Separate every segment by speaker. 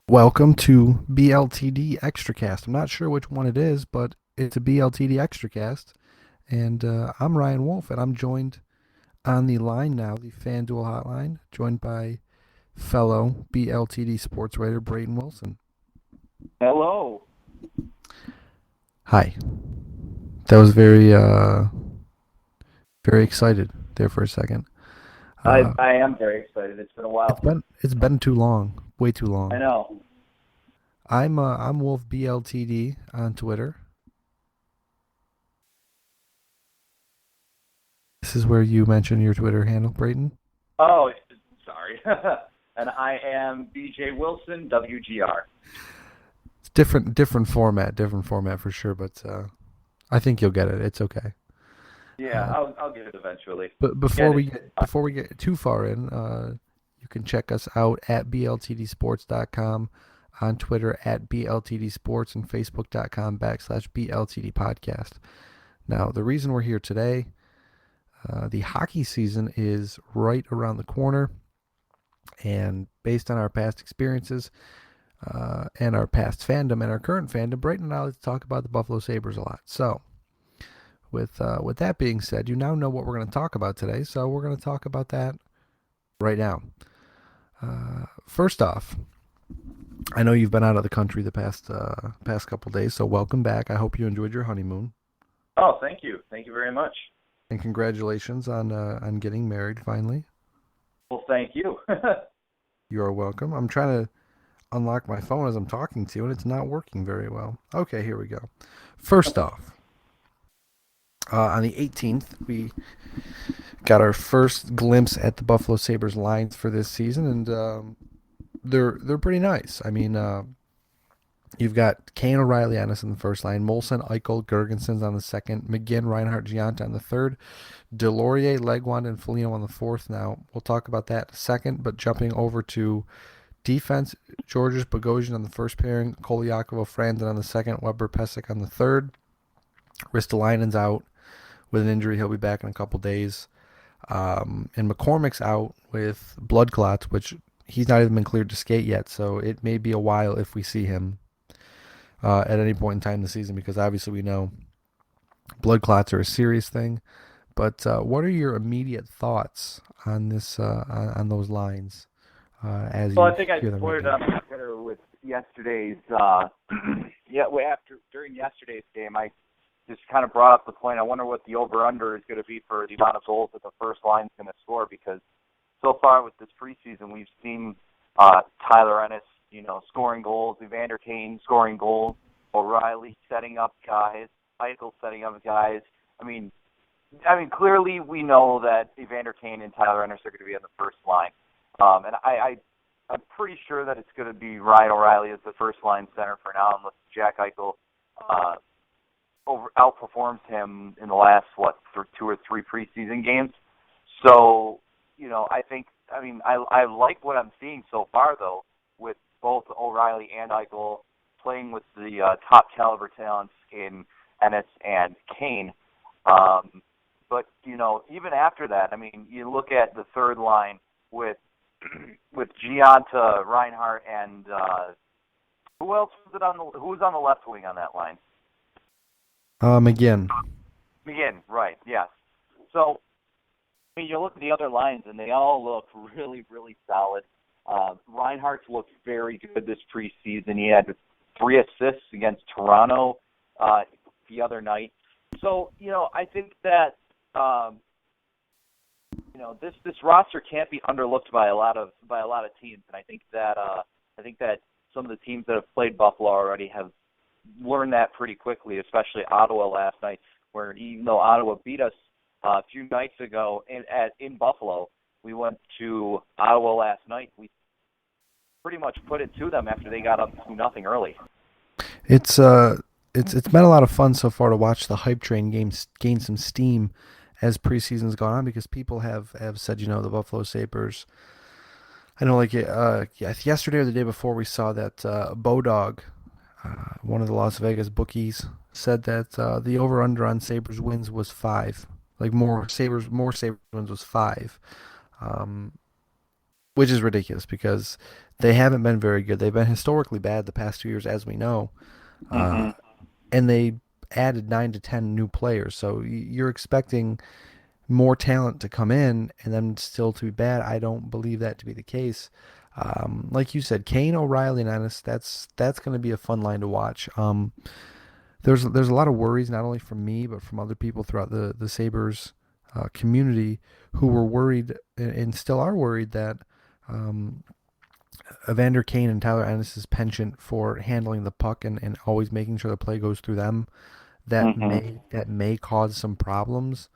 Speaker 1: Welcome to BLTD Extracast. I'm not sure which one it is, but it's a BLTD Extracast. And I'm Ryan Wolfe, and I'm joined on the line now, the FanDuel hotline, joined by fellow BLTD sports writer Brayton Wilson.
Speaker 2: Hello.
Speaker 1: Hi. That was very excited there for a second.
Speaker 2: I
Speaker 1: Uh,
Speaker 2: I am very excited. It's been a
Speaker 1: it's
Speaker 2: while.
Speaker 1: been too long, way too
Speaker 2: I
Speaker 1: long.
Speaker 2: know.
Speaker 1: I'm Wolf BLTD on Twitter. This is where you mention your Twitter handle, Brayton.
Speaker 2: Oh, sorry. And I am BJ Wilson, WGR.
Speaker 1: It's different format for sure. But I think you'll get it. It's okay.
Speaker 2: Yeah,
Speaker 1: Uh,
Speaker 2: I'll get it eventually.
Speaker 1: but
Speaker 2: Get it.
Speaker 1: before we get too far in, you can check us out at bltdsports.com, on Twitter at bltdsports, and facebook.com/bltd podcast. Now, the reason we're here today, the hockey season is right around the corner, and based on our past experiences, and our past fandom and our current fandom, Brayton and I like to talk about the Buffalo Sabres a lot. So, with that being said, you now know what we're going to talk about today. So we're going to talk about that right now. First off, I know you've been out of the country the past couple days, so welcome back. I hope you enjoyed your honeymoon,
Speaker 2: Oh, thank you. Thank you very much.
Speaker 1: and congratulations on getting married finally.
Speaker 2: Well, thank you.
Speaker 1: You are welcome. I'm trying to unlock my phone as I'm talking to you, and it's not working very well. Okay, here we go. First off, on the 18th, we got our first glimpse at the Buffalo Sabres lines for this season, and they're pretty nice. I mean, you've got Kane, O'Reilly on us in the first line, Molson, Eichel, Gergensons on the second, McGinn, Reinhart, Gianta on the third, Delorier, Legwand, and Foligno on the fourth. Now, we'll talk about that in a second, but jumping over to defense, Georges, Bogosian on the first pairing, Koliakovo, Franzen on the second, Weber, Pesek on the third. Ristolainen's out with an injury. He'll be back in a couple days. And McCormick's out with blood clots, which he's not even been cleared to skate yet. So it may be a while if we see him at any point in time this season, because obviously we know blood clots are a serious thing. But what are your immediate thoughts on this on those lines as
Speaker 2: Well,
Speaker 1: you
Speaker 2: I think I
Speaker 1: hear them right
Speaker 2: put it
Speaker 1: now?
Speaker 2: on Twitter with yesterday's. During yesterday's game, I just kind of brought up the point. I wonder what the over/under is going to be for the amount of goals that the first line is going to score, because so far with this preseason, we've seen Tyler Ennis, scoring goals, Evander Kane scoring goals, O'Reilly setting up guys, Eichel setting up guys. I mean, clearly we know that Evander Kane and Tyler Ennis are going to be on the first line, and I'm pretty sure that it's going to be Ryan O'Reilly as the first line center for now, unless Jack Eichel uh, outperforms him in the last two or three preseason games. So, I like what I'm seeing so far though, with both O'Reilly and Eichel playing with the top caliber talents in Ennis and Kane. But even after that, you look at the third line with with Gianta, Reinhart, and who else was it who was on the left wing on that line?
Speaker 1: Again,
Speaker 2: McGinn, right? Yes. So you look at the other lines, and they all look really, really solid. Reinhardt's looked very good this preseason. He had 3 assists against Toronto the other night. So I think that this roster can't be underlooked by a lot of teams, and I think that some of the teams that have played Buffalo already have learned that pretty quickly, especially Ottawa last night, where even though Ottawa beat us a few nights ago in Buffalo, we went to Ottawa last night. We pretty much put it to them after they got up 2-0 early.
Speaker 1: it's it's been a lot of fun so far to watch the hype train gain some steam as preseason's gone on, because people have said, the Buffalo Sabres. I know, like yesterday or the day before, we saw that Bodog, one of the Las Vegas bookies, said that the over under on Sabres wins was 5. Like more Sabres wins was 5. Um, which is ridiculous, because They haven't been very good. They've been historically bad the past 2 years, as we know. Uh,
Speaker 2: Hmm.
Speaker 1: and they added 9 to 10 new players. So you're expecting more talent to come in and then still to be bad. I don't believe that to be the case. Like you said, Kane, O'Reilly, and Ennis. That's going to be a fun line to watch. There's a lot of worries not only from me but from other people throughout the Sabres community who were worried and still are worried that um, Evander Kane and Tyler Ennis's penchant for handling the puck and always making sure the play goes through them
Speaker 2: Hmm.
Speaker 1: that may cause some problems.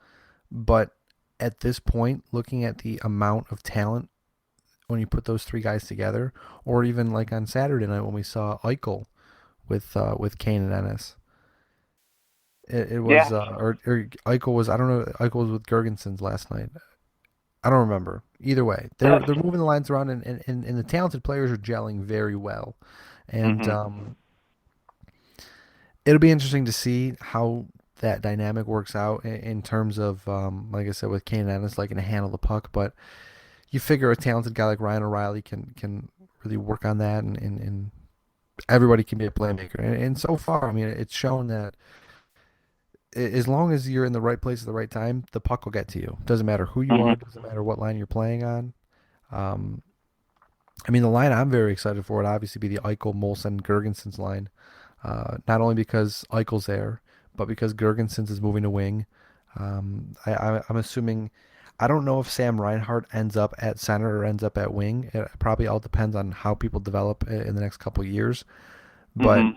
Speaker 1: But at this point, looking at the amount of talent when you put those three guys together, or even like on Saturday night when we saw Eichel with Kane and Ennis, it
Speaker 2: Yeah.
Speaker 1: was or Eichel was, I don't know, Eichel was with Gergensons last night. I don't remember. Either way, they're moving the lines around and the talented players are gelling very well, and
Speaker 2: Hmm.
Speaker 1: it'll be interesting to see how that dynamic works out in terms of like I said with Kane and Ennis, like, can handle the puck, but you figure a talented guy like Ryan O'Reilly can really work on that, and everybody can be a playmaker. And so far, I mean, it's shown that as long as you're in the right place at the right time, the puck will get to you. Doesn't matter who you
Speaker 2: Hmm.
Speaker 1: are, doesn't matter what line you're playing on. Um, I mean, the line I'm very excited for would obviously be the Eichel, Molson, Gergensons line. Not only because Eichel's there, but because Gergensons is moving to wing. I'm assuming. I don't know if Sam Reinhart ends up at center or ends up at wing. It probably all depends on how people develop in the next couple of years. But
Speaker 2: Hmm.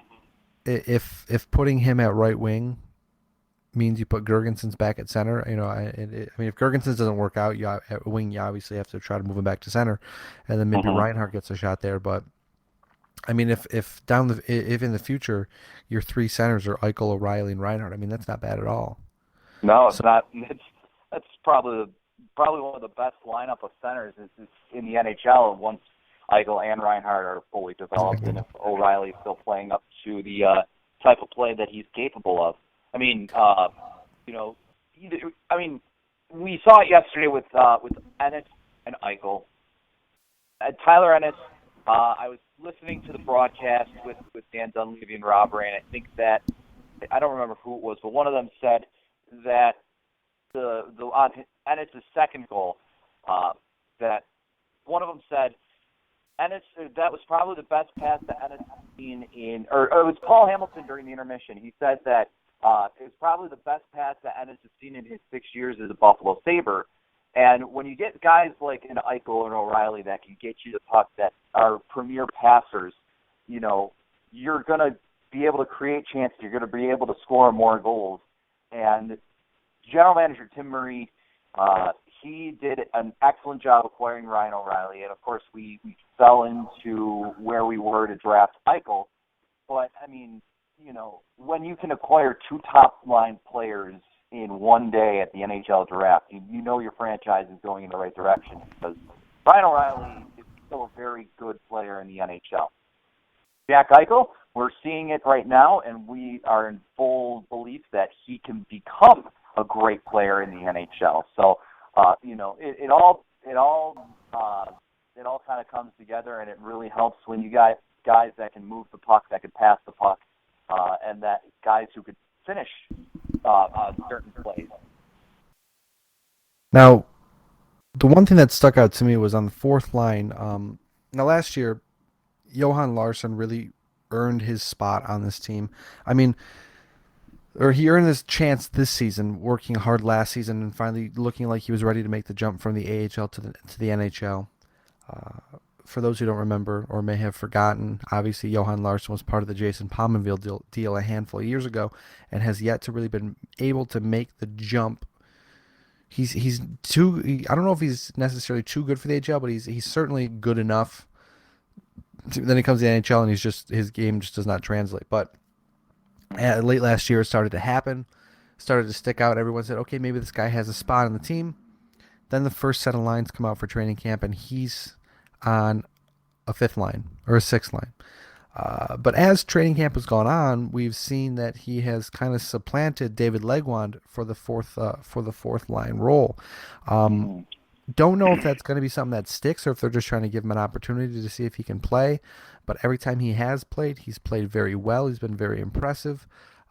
Speaker 1: if putting him at right wing means you put Gergensons back at center, I mean, if Gergensons doesn't work out, you at wing, you obviously have to try to move him back to center, and then maybe
Speaker 2: Hmm.
Speaker 1: Reinhart gets a shot there. But I mean, if in the future your three centers are Eichel, O'Reilly, and Reinhardt, I mean, that's not bad at all.
Speaker 2: No, it's
Speaker 1: So
Speaker 2: not. That's probably one of the best lineup of centers is in the NHL once Eichel and Reinhardt are fully developed, and
Speaker 1: exactly.
Speaker 2: if O'Reilly is still playing up to the type of play that he's capable of. I mean, you know, I mean, we saw it yesterday with Ennis and Eichel. Tyler Ennis, I was listening to the broadcast with Dan Dunleavy and Rob Ray, and I think that I don't remember who it was, but one of them said that the on Ennis' second goal, that one of them said Ennis, that was probably the best pass that Ennis has seen or it was Paul Hamilton during the intermission. He said that it was probably the best pass that Ennis has seen in his 6 years as a Buffalo Sabre. And when you get guys like an Eichel and O'Reilly that can get you the puck, that are premier passers, you're going to be able to create chances. You're going to be able to score more goals. And general manager Tim Murray, he did an excellent job acquiring Ryan O'Reilly, and of course we fell into where we were to draft Eichel. But I mean, when you can acquire two top line players in one day at the NHL draft, you know your franchise is going in the right direction because Ryan O'Reilly is still a very good player in the NHL. Jack Eichel, we're seeing it right now, and we are in full belief that he can become a great player in the NHL. So, it all kind of comes together, and it really helps when you got guys that can move the puck, that can pass the puck, and that guys who could finish certain plays.
Speaker 1: Now, the one thing that stuck out to me was on the fourth line. Now, last year, Johan Larsson really earned his spot on this team. I mean, or he earned his chance this season, working hard last season and finally looking like he was ready to make the jump from the AHL to the NHL. For those who don't remember or may have forgotten, obviously Johan Larsson was part of the Jason Pominville deal a handful of years ago, and has yet to really been able to make the jump. He's too. I don't know if he's necessarily too good for the AHL, but he's certainly good enough. Then he comes to the NHL, and his game just does not translate. But late last year, it started to happen, started to stick out. Everyone said, okay, maybe this guy has a spot on the team. Then the first set of lines come out for training camp, and he's on a fifth line or a sixth line. But as training camp has gone on, we've seen that he has kind of supplanted David Legwand for the fourth line role. Um,
Speaker 2: Mm-hmm.
Speaker 1: Don't know if that's going to be something that sticks or if they're just trying to give him an opportunity to see if he can play. But every time he has played, he's played very well. He's been very impressive.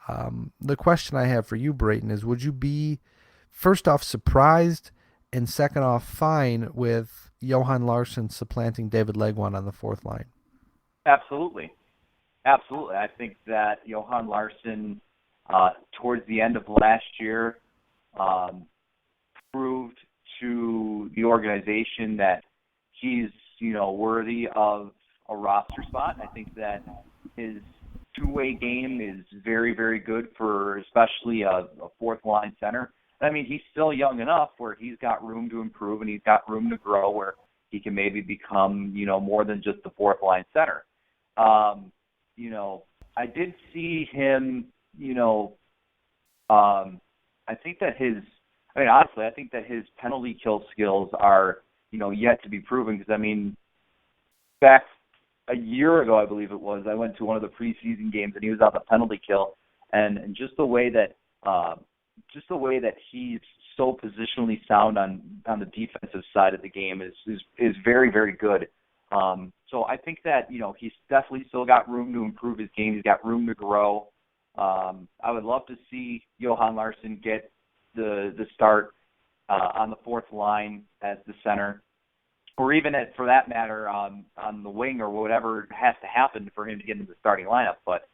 Speaker 1: The question I have for you, Brayton, is would you be, first off, surprised, and second off, fine with Johan Larsson supplanting David Legwand on the fourth line?
Speaker 2: Absolutely. Absolutely. I think that Johan Larsson, towards the end of last year, um, proved to the organization that he's, worthy of a roster spot. I think that his two-way game is very, very good for especially a fourth line center. I mean, he's still young enough where he's got room to improve and he's got room to grow where he can maybe become, more than just the fourth line center. Um, I did see him, I think that honestly, I think that his penalty kill skills are, yet to be proven because, I mean, back a year ago, I believe it was, I went to one of the preseason games and he was on the penalty kill, and just the way that he's so positionally sound on the defensive side of the game is very, very good. So I think that he's definitely still got room to improve his game. He's got room to grow. I would love to see Johan Larsson get the start on the fourth line as the center, or even for that matter on the wing or whatever has to happen for him to get into the starting lineup. But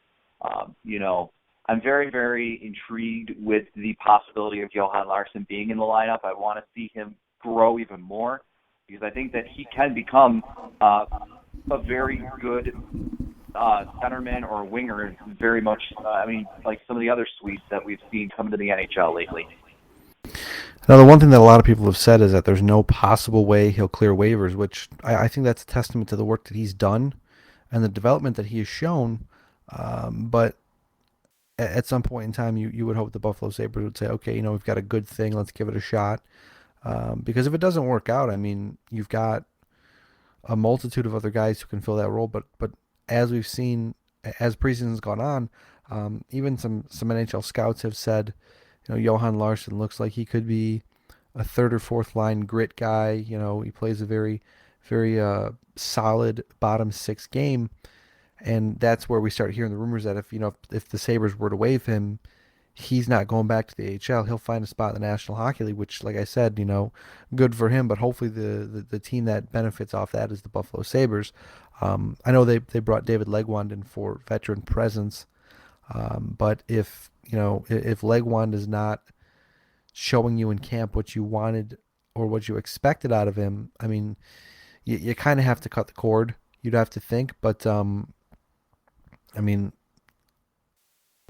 Speaker 2: I'm very, very intrigued with the possibility of Johan Larsson being in the lineup. I want to see him grow even more because I think that he can become a very good centerman or winger, very much, like some of the other Swedes that we've seen come to the NHL lately.
Speaker 1: Now, the one thing that a lot of people have said is that there's no possible way he'll clear waivers, which I think that's a testament to the work that he's done and the development that he has shown. But at some point in time, you would hope the Buffalo Sabres would say, okay, we've got a good thing, let's give it a shot. Because if it doesn't work out, I mean, you've got a multitude of other guys who can fill that role. But as we've seen, as preseason's gone on, even some NHL scouts have said, Johan Larsson looks like he could be a third or fourth line grit guy. He plays a very, very solid bottom six game, and that's where we start hearing the rumors that if the Sabres were to waive him, he's not going back to the AHL. He'll find a spot in the National Hockey League, which, like I said, good for him. But hopefully, the team that benefits off that is the Buffalo Sabres. I know they brought David Legwand in for veteran presence, but if Legwand is not showing you in camp what you wanted or what you expected out of him, I mean, you kind of have to cut the cord. You'd have to think, but I mean,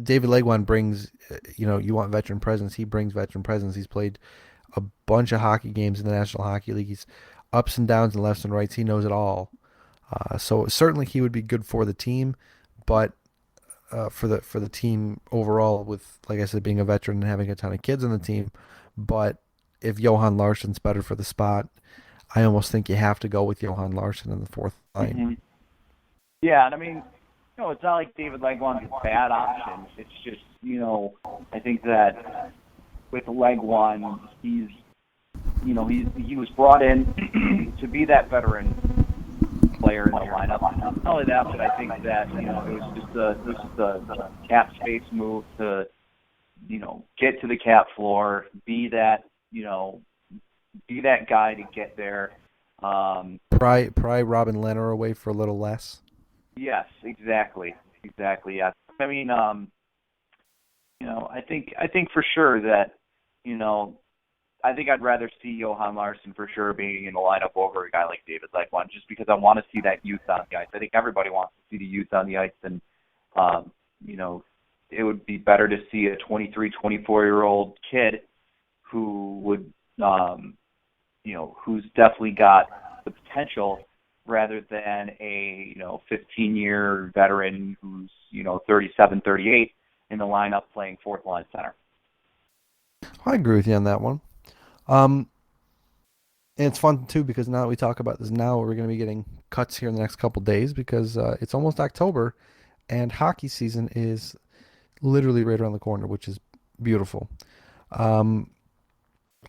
Speaker 1: David Legwand brings, you want veteran presence. He brings veteran presence. He's played a bunch of hockey games in the National Hockey League. He's ups and downs and lefts and rights. He knows it all. So certainly he would be good for the team, but for the team overall, with, like I said, being a veteran and having a ton of kids on the team. But if Johan Larsson's better for the spot, I almost think you have to go with Johan Larsson in the fourth line.
Speaker 2: Mm-hmm. Yeah, and I mean, it's not like David Legwand's a bad option. It's just, I think that with Legwand, he was brought in to be that veteran player in the lineup. Not only that, but I think that it was just a cap space move to get to the cap floor, be that guy to get there.
Speaker 1: Pry Robin Lehner away for a little less.
Speaker 2: Yes, exactly. Yeah. I mean, I think for sure that, I think I'd rather see Johan Larsson for sure being in the lineup over a guy like David Legwand, just because I want to see that youth on the ice. I think everybody wants to see the youth on the ice, and it would be better to see a 23, 24-year-old kid who would, who's definitely got the potential, rather than a 15-year veteran who's 37, 38 in the lineup playing fourth line center.
Speaker 1: I agree with you on that one. Um, and it's fun too because now that we talk about this, now we're going to be getting cuts here in the next couple days because it's almost October, and hockey season is literally right around the corner, which is beautiful. Um,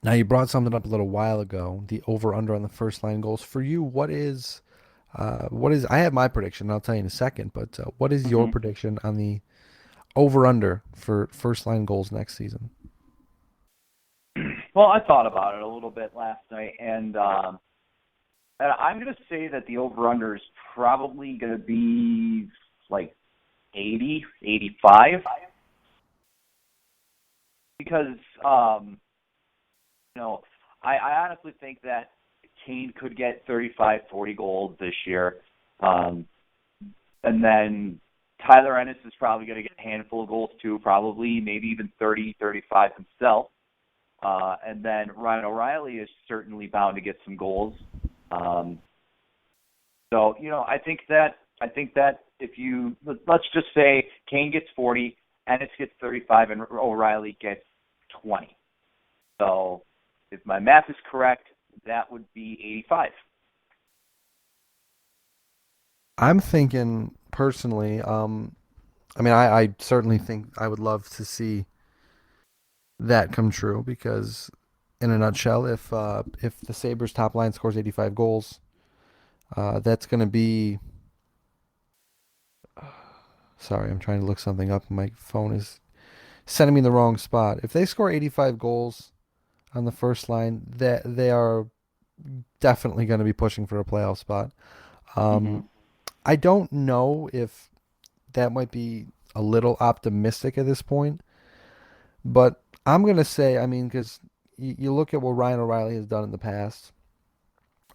Speaker 1: Now you brought something up a little while ago, the over under on the first line goals. For you, what is I have my prediction, I'll tell you in a second, but what is your
Speaker 2: Hmm.
Speaker 1: prediction on the over under for first line goals next season?
Speaker 2: Well, I thought about it a little bit last night, and I'm going to say that the over/under is probably going to be like 80, 85, because you know, I honestly think that Kane could get 35, 40 goals this year, um, and then Tyler Ennis is probably going to get a handful of goals too, probably maybe even 30, 35 himself. And then Ryan O'Reilly is certainly bound to get some goals. Um, so I think that if you let's just say Kane gets 40, Ennis gets 35, and O'Reilly gets 20. So if my math is correct, that would be 85.
Speaker 1: I'm thinking personally, I mean, I certainly think I would love to see that come true because, in a nutshell, if the Sabres top line scores 85 goals, that's going to be. Sorry, I'm trying to look something up. My phone is sending me in the wrong spot. If they score 85 goals on the first line, that they are definitely going to be pushing for a playoff spot.
Speaker 2: Mm-hmm.
Speaker 1: Um, I don't know if that might be a little optimistic at this point, but I'm going to say, I mean, because you look at what Ryan O'Reilly has done in the past.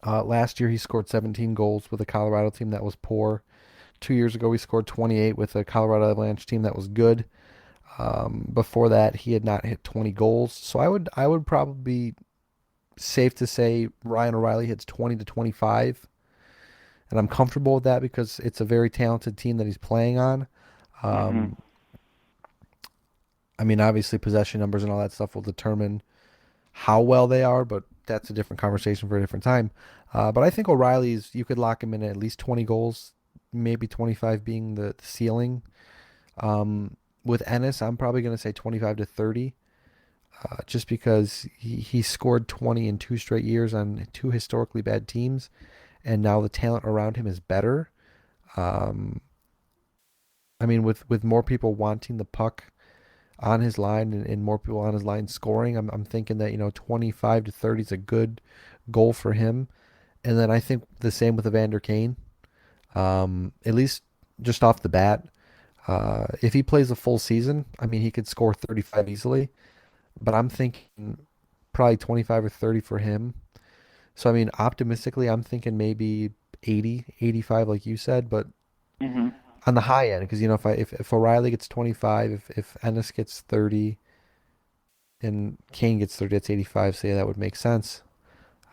Speaker 1: Last year, he scored 17 goals with a Colorado team that was poor. 2 years ago, he scored 28 with a Colorado Avalanche team that was good. Before that, he had not hit 20 goals. So I would probably be safe to say Ryan O'Reilly hits 20 to 25, and I'm comfortable with that because it's a very talented team that he's playing on.
Speaker 2: Mm-hmm.
Speaker 1: Um, I mean, obviously, possession numbers and all that stuff will determine how well they are, but that's a different conversation for a different time. But I think O'Reilly's, you could lock him in at least 20 goals, maybe 25 being the ceiling. With Ennis, I'm probably going to say 25 to 30, just because he scored 20 in 2 straight years on two historically bad teams, and now the talent around him is better. Um, I mean, with more people wanting the puck on his line and more people on his line scoring, I'm thinking that 25 to 30 is a good goal for him. And then I think the same with Evander Kane. At least just off the bat, if he plays a full season, I mean, he could score 35 easily. But I'm thinking probably 25 or 30 for him. So I mean, optimistically, I'm thinking maybe 80, 85, like you said, but
Speaker 2: Mm-hmm.
Speaker 1: on the high end, because if O'Reilly gets 25, if Ennis gets 30, and Kane gets 30, that's 85. So yeah, that would make sense.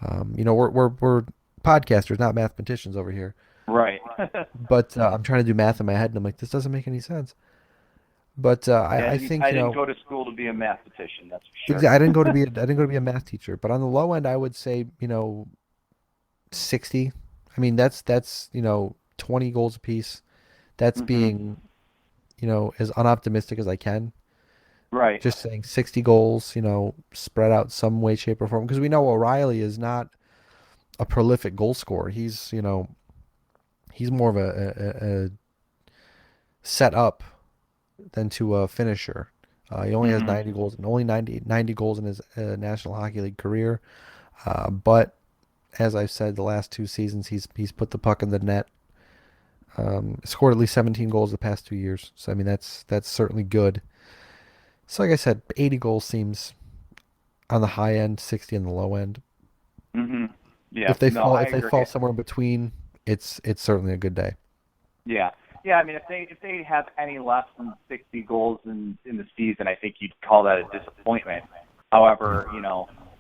Speaker 1: We're podcasters, not mathematicians over here.
Speaker 2: Right.
Speaker 1: But I'm trying to do math in my head, and I'm like, this doesn't make any sense. But
Speaker 2: Yeah,
Speaker 1: I think
Speaker 2: I didn't go to school to be a mathematician, that's for sure.
Speaker 1: I didn't go to be a math teacher. But on the low end, I would say 60. I mean, that's 20 goals apiece. That's
Speaker 2: Mm-hmm.
Speaker 1: being as unoptimistic as I can.
Speaker 2: Right.
Speaker 1: Just saying 60 goals, spread out some way, shape, or form. Because we know O'Reilly is not a prolific goal scorer. He's more of a set up than to a finisher. He only has
Speaker 2: Mm-hmm.
Speaker 1: 90 goals and only 90 goals in his National Hockey League career. But as I've said, the last 2 seasons he's put the puck in the net. Scored at least 17 goals the past 2 years. So I mean that's certainly good. So like I said, 80 goals seems on the high end, 60 on the low end.
Speaker 2: Mm-hmm. Yeah.
Speaker 1: If they
Speaker 2: No,
Speaker 1: fall
Speaker 2: I
Speaker 1: if they
Speaker 2: agree.
Speaker 1: fall somewhere in between, it's certainly a good day.
Speaker 2: Yeah. Yeah, I mean, if they have any less than 60 goals in the season, I think you'd call that a disappointment.
Speaker 1: Yeah.
Speaker 2: However,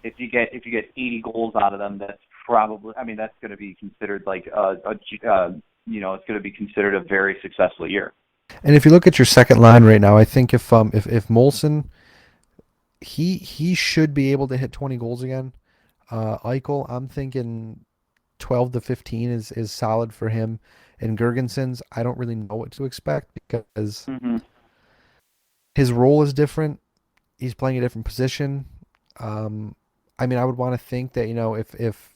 Speaker 2: if you get 80 goals out of them, that's probably, I mean, that's going to be considered like it's going to be considered a very successful year.
Speaker 1: And if you look at your second line right now, I think if Molson, he should be able to hit 20 goals again. Eichel, I'm thinking 12 to 15 is solid for him. And Gergensons, I don't really know what to expect because
Speaker 2: Mhm.
Speaker 1: his role is different. He's playing a different position. Um, I mean, I would want to think that, if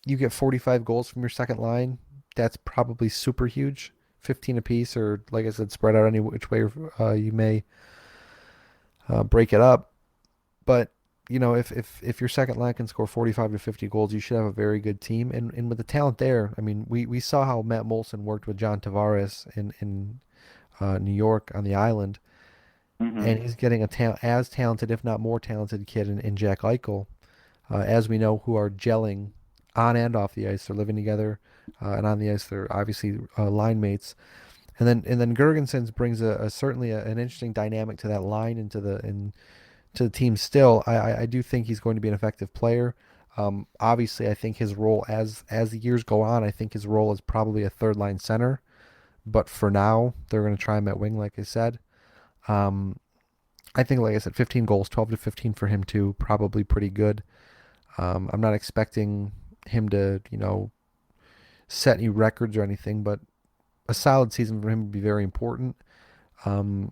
Speaker 1: you get 45 goals from your second line, that's probably super huge. 15 apiece, or like I said, spread out any which way you may break it up. But if your second line can score 45 to 50 goals, you should have a very good team. And with the talent there, I mean, we saw how Matt Molson worked with John Tavares in New York on the island,
Speaker 2: Hmm.
Speaker 1: and he's getting as talented, if not more talented, kid in Jack Eichel, as we know, who are gelling on and off the ice. They're living together, and on the ice, they're obviously line mates. And then Gergensons brings certainly an interesting dynamic to that line to the team. Still, I do think he's going to be an effective player. Obviously, I think his role as the years go on, I think his role is probably a third line center. But for now, they're going to try him at wing, like I said. Um, I think, like I said, 15 goals, 12 to 15 for him too, probably pretty good. I'm not expecting him to, set any records or anything, but a solid season for him would be very important. Um,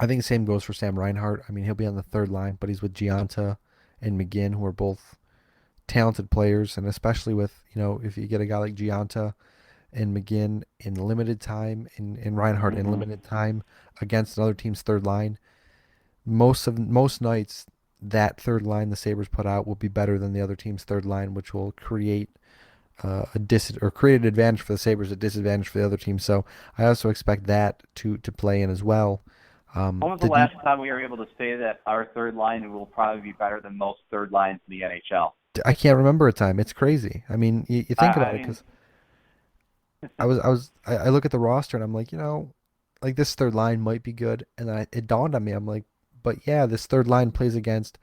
Speaker 1: I think the same goes for Sam Reinhart. I mean, he'll be on the third line, but he's with Gianta and McGinn, who are both talented players, and especially with, if you get a guy like Gianta and McGinn in limited time, and Reinhardt in
Speaker 2: Hmm.
Speaker 1: limited time against another team's third line, most nights that third line the Sabres put out will be better than the other team's third line, which will create create an advantage for the Sabres, a disadvantage for the other team. So I also expect that to play in as well.
Speaker 2: When was the
Speaker 1: The deep,
Speaker 2: last time we were able to say that our third line will probably be better than most third lines in the NHL?
Speaker 1: I can't remember a time. It's crazy. I mean, you
Speaker 2: I,
Speaker 1: think about
Speaker 2: I
Speaker 1: it,
Speaker 2: mean,
Speaker 1: because I look at the roster and I'm like, like this third line might be good, and then it dawned on me. I'm like, but yeah, this third line plays against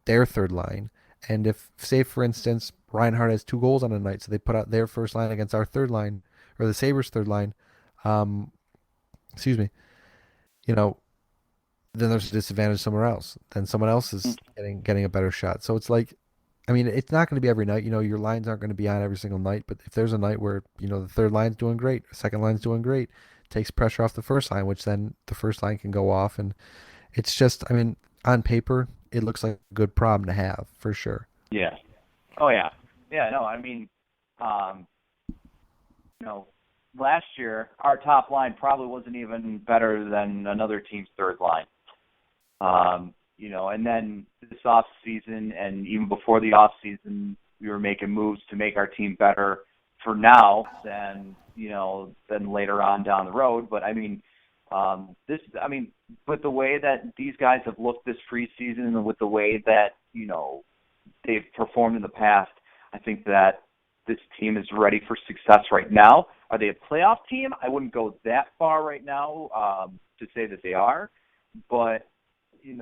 Speaker 1: their third line. And if, say, for instance, Reinhardt has 2 goals on a night, so they put out their first line against our third line, or the Sabres' third line, um, excuse me, you know, then there's a disadvantage somewhere else. Then someone else is getting a better shot. So it's like, I mean, it's not going to be every night. Your lines aren't going to be on every single night. But if there's a night where the third line's doing great, the second line's doing great, takes pressure off the first line, which then the first line can go off, and it's just, I mean, on paper, it looks like a good problem to have for sure.
Speaker 2: yeah. Oh yeah. Yeah. No. I mean, um, you know, last year our top line probably wasn't even better than another team's third line. And then this off season and even before the off season, we were making moves to make our team better for now than later on down the road. But I mean, with the way that these guys have looked this preseason and with the way that, they've performed in the past, I think that this team is ready for success right now. Are they a playoff team? I wouldn't go that far right now to say that they are, but you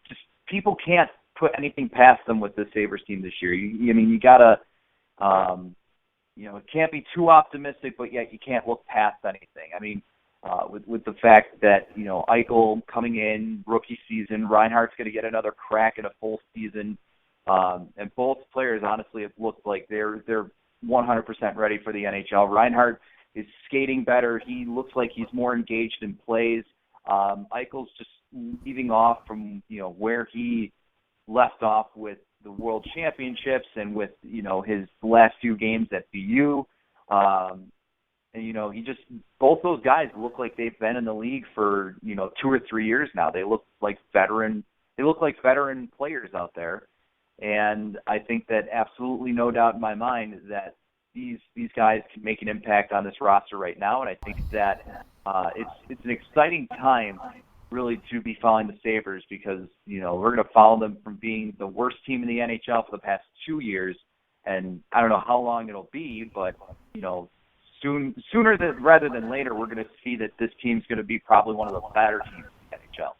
Speaker 2: just people can't put anything past them with the Sabres team this year. You gotta, it can't be too optimistic, but yet you can't look past anything. I mean, with the fact that Eichel coming in rookie season, Reinhardt's going to get another crack at a full season, and both players honestly have looked like they're 100% ready for the NHL. Reinhardt is skating better. He looks like he's more engaged in plays. Eichel's just leaving off from where he left off with the World Championships and with his last few games at BU. And he just both those guys look like they've been in the league for 2 or 3 years now. They look like veteran. They look like veteran players out there, and I think that absolutely no doubt in my mind that these guys can make an impact on this roster right now. And I think that it's an exciting time really to be following the Sabres because we're going to follow them from being the worst team in the NHL for the past 2 years, and I don't know how long it'll be, but sooner rather than later, we're going to see that this team's going to be probably one of the better teams in the NHL.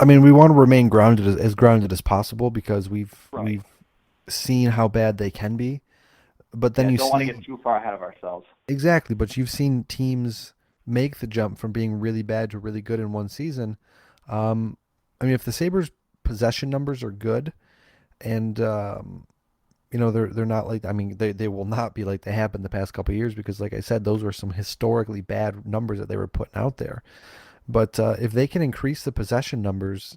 Speaker 1: I mean, we want to remain grounded as grounded as possible because
Speaker 2: Right.
Speaker 1: we've seen how bad they can be. But then
Speaker 2: Yeah,
Speaker 1: you
Speaker 2: don't want to
Speaker 1: see
Speaker 2: get too far ahead of ourselves.
Speaker 1: exactly, but you've seen teams make the jump from being really bad to really good in one season. I mean, if the Sabres' possession numbers are good, and they're not like, I mean, they will not be like they have been the past couple of years because, like I said, those were some historically bad numbers that they were putting out there. But if they can increase the possession numbers,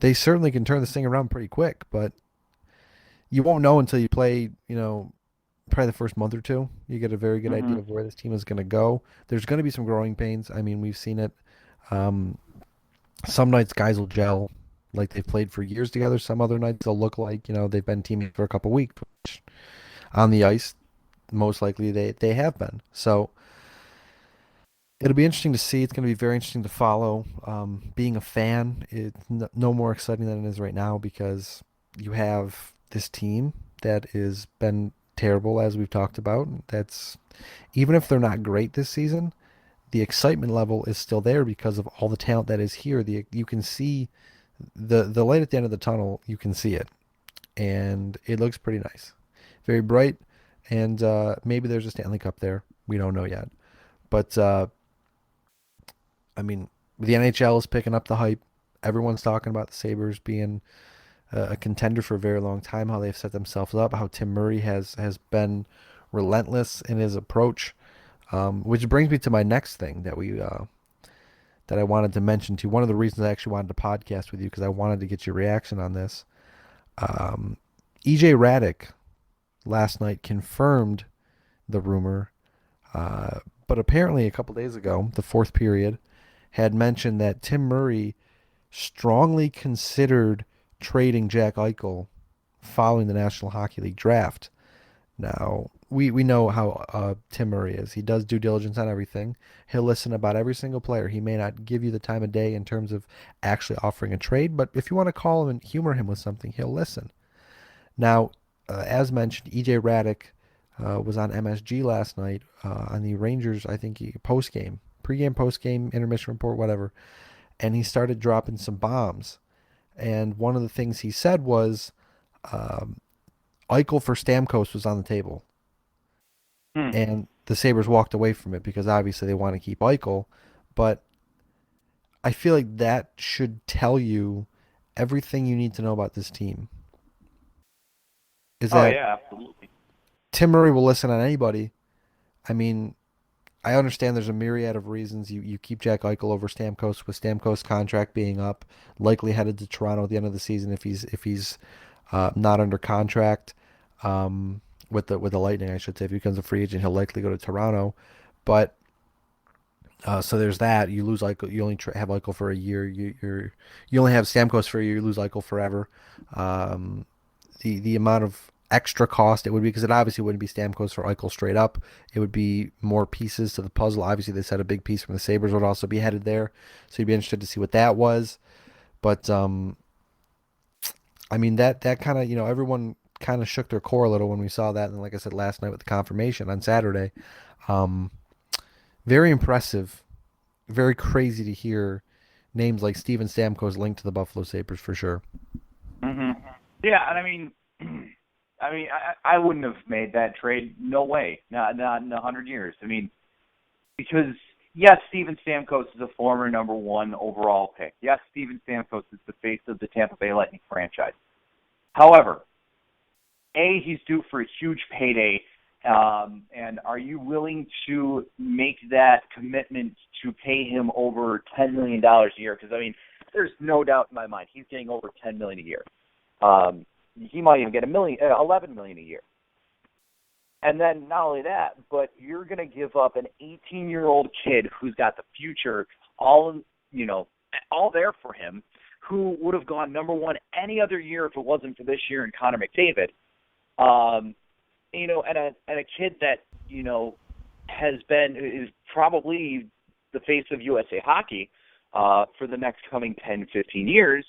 Speaker 1: they certainly can turn this thing around pretty quick, but you won't know until you play, probably the first month or two. You get a very good idea
Speaker 2: Mhm.
Speaker 1: of where this team is going to go. There's going to be some growing pains. I mean, we've seen it. Um, some nights guys will gel like they've played for years together. Some other nights they'll look like, they've been teammates for a couple weeks, which on the ice, most likely they have been. So it'll be interesting to see. It's going to be very interesting to follow. Being a fan, it's no more exciting than it is right now because you have this team that has been terrible, as we've talked about. That's even if they're not great this season, the excitement level is still there because of all the talent that is here. You can see the light at the end of the tunnel. You can see it, and it looks pretty nice, very bright, and maybe there's a Stanley Cup there. We don't know yet, but I mean, the NHL is picking up the hype. Everyone's talking about the Sabres being a contender for a very long time. How they've set themselves up. How Tim Murray has been relentless in his approach. Which brings me to my next thing that I wanted to mention to you. One of the reasons I actually wanted to podcast with you because I wanted to get your reaction on this. Um, EJ Radick last night confirmed the rumor, but apparently a couple days ago, the fourth period, had mentioned that Tim Murray strongly considered trading Jack Eichel following the National Hockey League draft. Now, we know how Tim Murray is. He does due diligence on everything. He'll listen about every single player. He may not give you the time of day in terms of actually offering a trade, but if you want to call him and humor him with something, he'll listen. Now, as mentioned, EJ Radick was on MSG last night on the Rangers, I think, pregame, postgame, intermission report, whatever, and he started dropping some bombs. And one of the things he said was um, Eichel for Stamkos was on the table.
Speaker 2: Hmm.
Speaker 1: And the Sabres walked away from it because obviously they want to keep Eichel. But I feel like that should tell you everything you need to know about this team. Is
Speaker 2: Oh
Speaker 1: that
Speaker 2: yeah, absolutely.
Speaker 1: Tim Murray will listen on anybody. I mean, I understand there's a myriad of reasons you keep Jack Eichel over Stamkos with Stamkos' contract being up, likely headed to Toronto at the end of the season if he's not under contract. With the Lightning, I should say, if he becomes a free agent, he'll likely go to Toronto. But so there's that. You lose Eichel. You only have Eichel for a year. You only have Stamkos for a year. You lose Eichel forever. Um, the amount of extra cost it would be because it obviously wouldn't be Stamkos for Eichel straight up. It would be more pieces to the puzzle. Obviously, they said a big piece from the Sabres would also be headed there, so you'd be interested to see what that was. But I mean that kind of everyone kind of shook their core a little when we saw that, and like I said last night with the confirmation on Saturday, um, very impressive, very crazy to hear names like Steven Stamkos linked to the Buffalo Sabres for sure.
Speaker 2: Mhm. Yeah, and I mean, I wouldn't have made that trade. No way. Not in 100 years. I mean, because yes, Steven Stamkos is a former number one overall pick. Yes, Steven Stamkos is the face of the Tampa Bay Lightning franchise. However, he's due for a huge payday. And are you willing to make that commitment to pay him over $10 million a year? Because I mean, there's no doubt in my mind he's getting over $10 million a year. He might even get $11 million a year. And then not only that, but you're going to give up an 18-year-old kid who's got the future all you know all there for him, who would have gone number one any other year if it wasn't for this year and Connor McDavid. Um, and a kid that is probably the face of USA Hockey for the next coming 10, 15 years.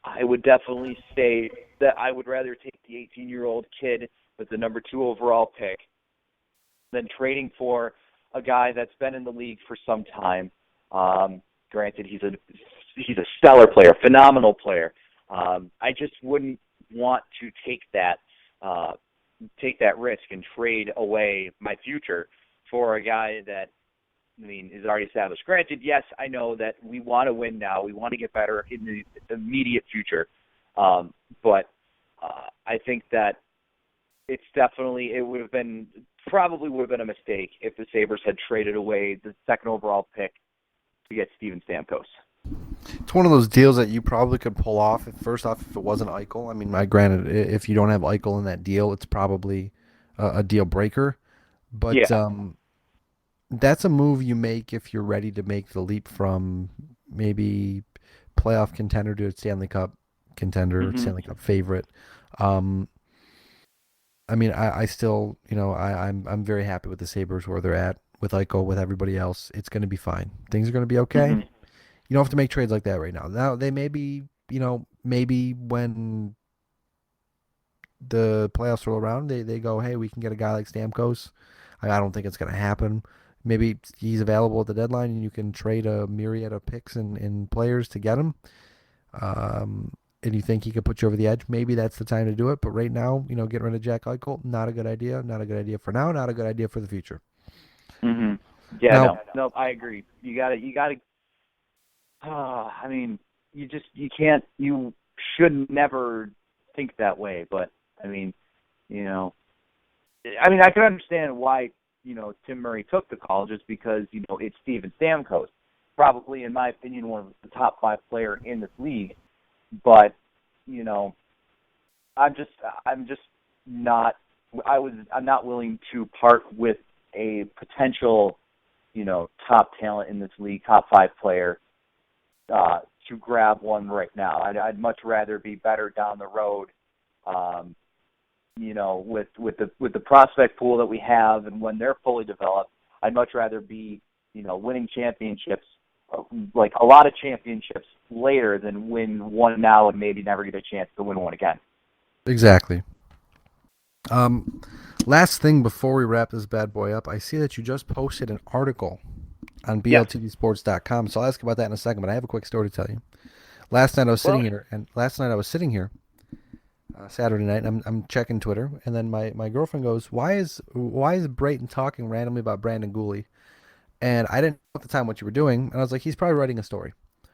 Speaker 2: I would definitely say that I would rather take the 18-year-old kid with the number 2 overall pick than trading for a guy that's been in the league for some time. Granted, he's a stellar player, phenomenal player. I just wouldn't want to take that risk and trade away my future for a guy that is already established. Granted, yes, I know that we want to win now. We want to get better in the immediate future. But I think that it probably would have been a mistake if the Sabres had traded away the second overall pick to get Steven Stamkos.
Speaker 1: one of those deals that you probably could pull off. First off, if it wasn't Eichel, I mean, granted, if you don't have Eichel in that deal, it's probably a deal breaker. But
Speaker 2: Yeah.
Speaker 1: that's a move you make if you're ready to make the leap from maybe playoff contender to Stanley Cup contender,
Speaker 2: Hmm.
Speaker 1: Stanley Cup favorite. Um, I mean, I still, I'm very happy with the Sabres where they're at with Eichel, with everybody else. It's going to be fine. Things are going to be okay.
Speaker 2: Hmm.
Speaker 1: You don't have to make trades like that right now. Now they may be, maybe when the playoffs roll around, they go, hey, we can get a guy like Stamkos. I don't think it's going to happen. Maybe he's available at the deadline, and you can trade a myriad of picks and players to get him. Um, and you think he could put you over the edge. Maybe that's the time to do it. But right now, getting rid of Jack Eichel, not a good idea. Not a good idea for now. Not a good idea for the future.
Speaker 2: Hmm. Yeah,
Speaker 1: Now,
Speaker 2: no, I agree. You gotta. I mean, you can't, you should never think that way. But I mean, you know, I can understand why Tim Murray took the call, just because it's Steven Stamkos, probably in my opinion one of the top 5 player in this league. But you know, I'm just not. I'm not willing to part with a potential top talent in this league, top 5 player, to grab one right now. I'd much rather be better down the road. Um, with the prospect pool that we have, and when they're fully developed, I'd much rather be winning championships, like a lot of championships later, than win one now and maybe never get a chance to win one again.
Speaker 1: exactly. Um, Last thing before we wrap this bad boy up, I see that you just posted an article on
Speaker 2: Yes.
Speaker 1: BLTDsports.com. So I'll ask about that in a second, but I have a quick story to tell you. Last night I was
Speaker 2: Well,
Speaker 1: sitting here, Saturday night, and I'm checking Twitter, and then my girlfriend goes, "Why is Brayton talking randomly about Brandon Gooley?" And I didn't know at the time what you were doing, and I was like, "He's probably writing a story." I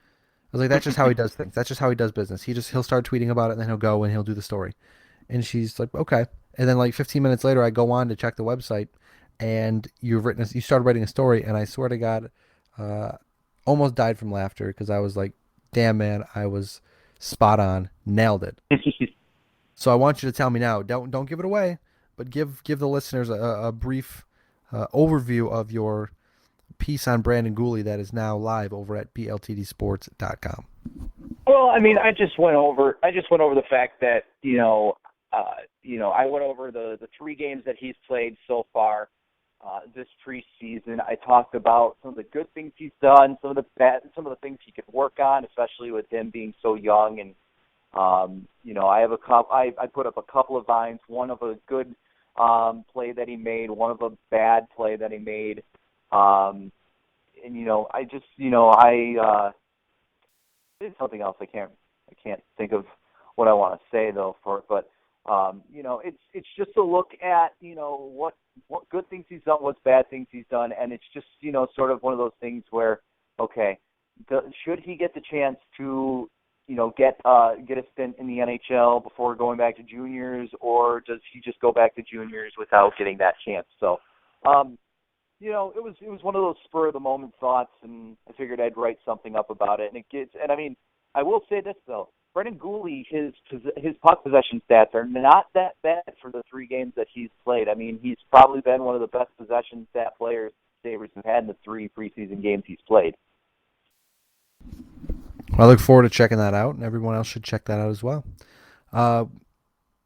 Speaker 1: was like, "That's just how he does things. That's just how he does business. He'll start tweeting about it, and then he'll go and he'll do the story." And she's like, "Okay." And then like 15 minutes later, I go on to check the website, and you started writing a story, and I swear to God, uh, almost died from laughter because I was like, "Damn man, I was spot on, nailed it." So I want you to tell me now. Don't give it away, but give the listeners a brief overview of your piece on Brandon Gooley that is now live over at bltdsports.com.
Speaker 2: well, I just went over the fact that I went over the 3 games that he's played so far this preseason. I talked about some of the good things he's done, some of the things he could work on, especially with him being so young. And I put up a couple of vines, one of a good play that he made, one of a bad play that he made. And I just there's something else I can't think of what I want to say though for it. But it's just a look at what good things he's done, what's bad things he's done, and it's just sort of one of those things where, okay, should he get the chance to get a stint in the NHL before going back to juniors, or does he just go back to juniors without getting that chance? So, it was one of those spur of the moment thoughts, and I figured I'd write something up about it. And I mean, I will say this though, Brendan Gooley, his puck possession stats are not that bad for the 3 games that he's played. I mean, he's probably been one of the best possession stat players Sabres have had in the 3 preseason games he's played.
Speaker 1: I look forward to checking that out, and everyone else should check that out as well. Uh,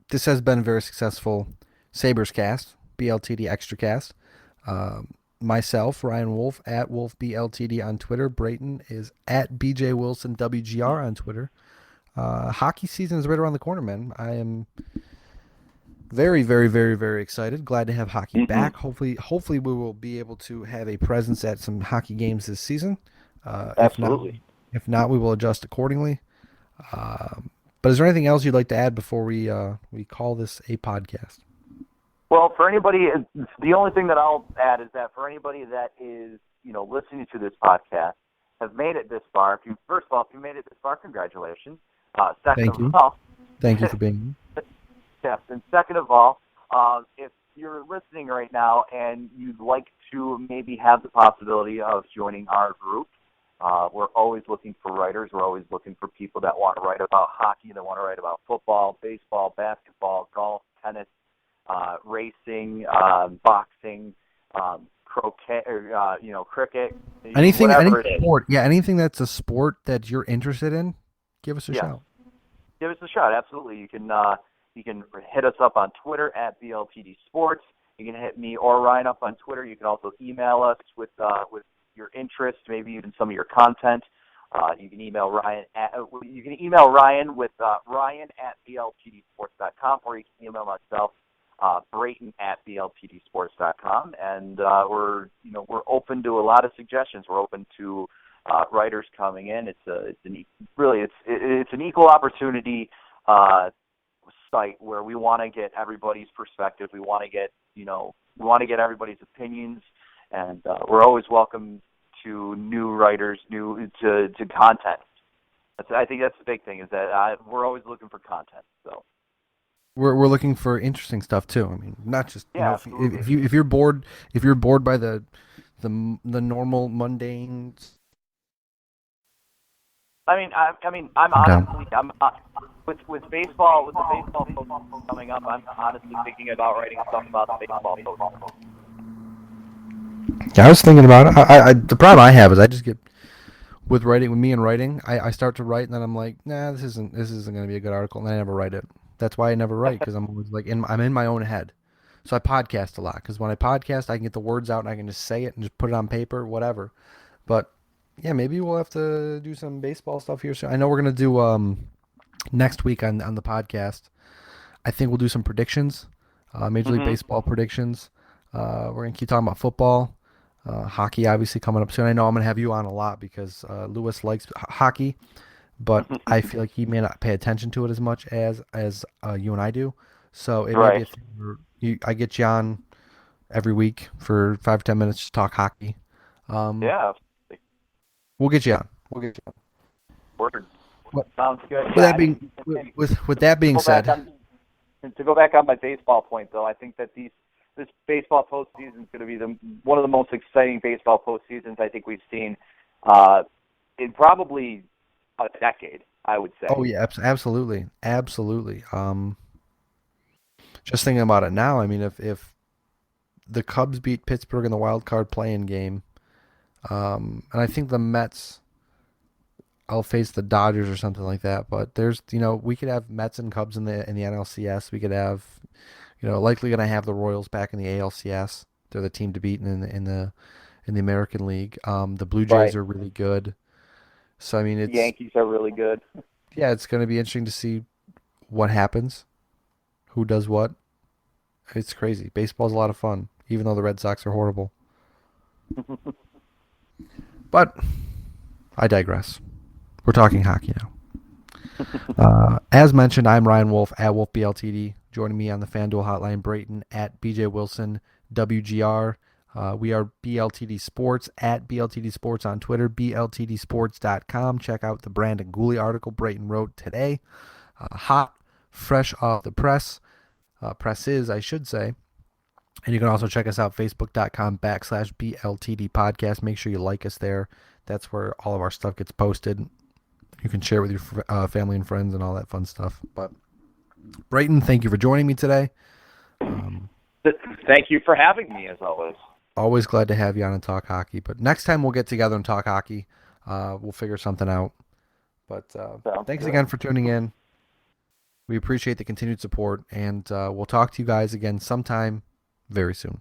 Speaker 1: this has been a very successful Sabres cast, BLTD Extracast. Myself, Ryan Wolfe, at WolfeBLTD on Twitter. Brayton is at BJWilsonWGR on Twitter. Hockey season is right around the corner, man. I am very, very, very, very excited. Glad to have hockey
Speaker 2: Mm-hmm.
Speaker 1: back. Hopefully, we will be able to have a presence at some hockey games this season. If not,
Speaker 2: Absolutely.
Speaker 1: we will adjust accordingly. But is there anything else you'd like to add before we call this a podcast?
Speaker 2: Well, for anybody, the only thing that I'll add is that for anybody that is, listening to this podcast, have made it this far. First of all, if you made it this far, congratulations. Second
Speaker 1: Thank
Speaker 2: of
Speaker 1: you.
Speaker 2: all,
Speaker 1: Thank you for being
Speaker 2: yes, and second of all, if you're listening right now and you'd like to maybe have the possibility of joining our group, We're always looking for writers. We're always looking for people that want to write about hockey, that want to write about football, baseball, basketball, golf, tennis, racing, boxing, croquet, or, cricket,
Speaker 1: Any
Speaker 2: whatever it is.
Speaker 1: sport. Yeah, anything that's a sport that you're interested in, give us a
Speaker 2: Yes.
Speaker 1: shout.
Speaker 2: Give us a shot. Absolutely. You can hit us up on Twitter at BLTD Sports. You can hit me or Ryan up on Twitter. You can also email us with your interest, maybe even some of your content. You can email Ryan with Ryan at BLTDsports.com, or you can email myself, Brayton at BLTDsports.com. And we're open to a lot of suggestions. We're open to writers coming in. It's an equal opportunity site where we want to get everybody's perspective. We want to get everybody's opinions, and we're always welcome to new writers, to content. I think that's the big thing, is that we're always looking for content. So
Speaker 1: We're looking for interesting stuff too. I mean, not just
Speaker 2: yeah,
Speaker 1: if you're bored by the normal mundane.
Speaker 2: I'm honestly, with baseball, with the baseball post coming up, I'm honestly thinking about writing stuff about the baseball post.
Speaker 1: Yeah, I was thinking about it. The problem I have is I just get with me and writing. I start to write and then I'm like, nah, this isn't going to be a good article, and I never write it. That's why I never write, because I'm always like I'm in my own head. So I podcast a lot, because when I podcast, I can get the words out and I can just say it and just put it on paper, whatever. But yeah, maybe we'll have to do some baseball stuff here soon. I know we're gonna do next week on the podcast. I think we'll do some predictions, Major League
Speaker 2: Mm-hmm.
Speaker 1: Baseball predictions. We're gonna keep talking about football, hockey, obviously coming up soon. I know I'm gonna have you on a lot because Lewis likes hockey, but I feel like he may not pay attention to it as much as you and I do. So it may be
Speaker 2: Right.
Speaker 1: a thing where I get you on every week for 5 or 10 minutes to talk hockey. Um,
Speaker 2: Yeah.
Speaker 1: we'll get you on. We'll get you on.
Speaker 2: Word.
Speaker 1: What,
Speaker 2: Sounds good.
Speaker 1: with
Speaker 2: Yeah.
Speaker 1: that being with that
Speaker 2: To
Speaker 1: being
Speaker 2: go back
Speaker 1: said,
Speaker 2: on to go back on my baseball point, though, I think that this baseball postseason is going to be one of the most exciting baseball postseasons I think we've seen in probably a decade, I would say.
Speaker 1: oh yeah, absolutely, absolutely. Just thinking about it now, I mean, if the Cubs beat Pittsburgh in the wild card playing game, and I think the Mets, I'll face the Dodgers or something like that. But there's, we could have Mets and Cubs in the NLCS. We could have, likely going to have the Royals back in the ALCS. They're the team to beat in the American League. The Blue Jays
Speaker 2: Right.
Speaker 1: are really good. So I mean,
Speaker 2: The Yankees are really good.
Speaker 1: yeah, it's going to be interesting to see what happens, who does what. It's crazy. Baseball's a lot of fun, even though the Red Sox are horrible. But I digress. We're talking hockey now. As mentioned, I'm Ryan Wolfe at Wolfe BLTD. Joining me on the FanDuel hotline, Brayton at BJ Wilson WGR. We are BLTD Sports at BLTD Sports on Twitter, BLTDsports.com. Check out the Brandon Gooley article Brayton wrote today. Hot, fresh off the press. Presses, I should say. And you can also check us out, facebook.com/BLTD podcast. Make sure you like us there. That's where all of our stuff gets posted. You can share it with your family and friends and all that fun stuff. But Brayton, thank you for joining me today.
Speaker 2: Thank you for having me, as always.
Speaker 1: Always glad to have you on and talk hockey. But next time we'll get together and talk hockey. We'll figure something out. But
Speaker 2: Sounds
Speaker 1: thanks
Speaker 2: good.
Speaker 1: again for tuning in. We appreciate the continued support, and we'll talk to you guys again sometime very soon.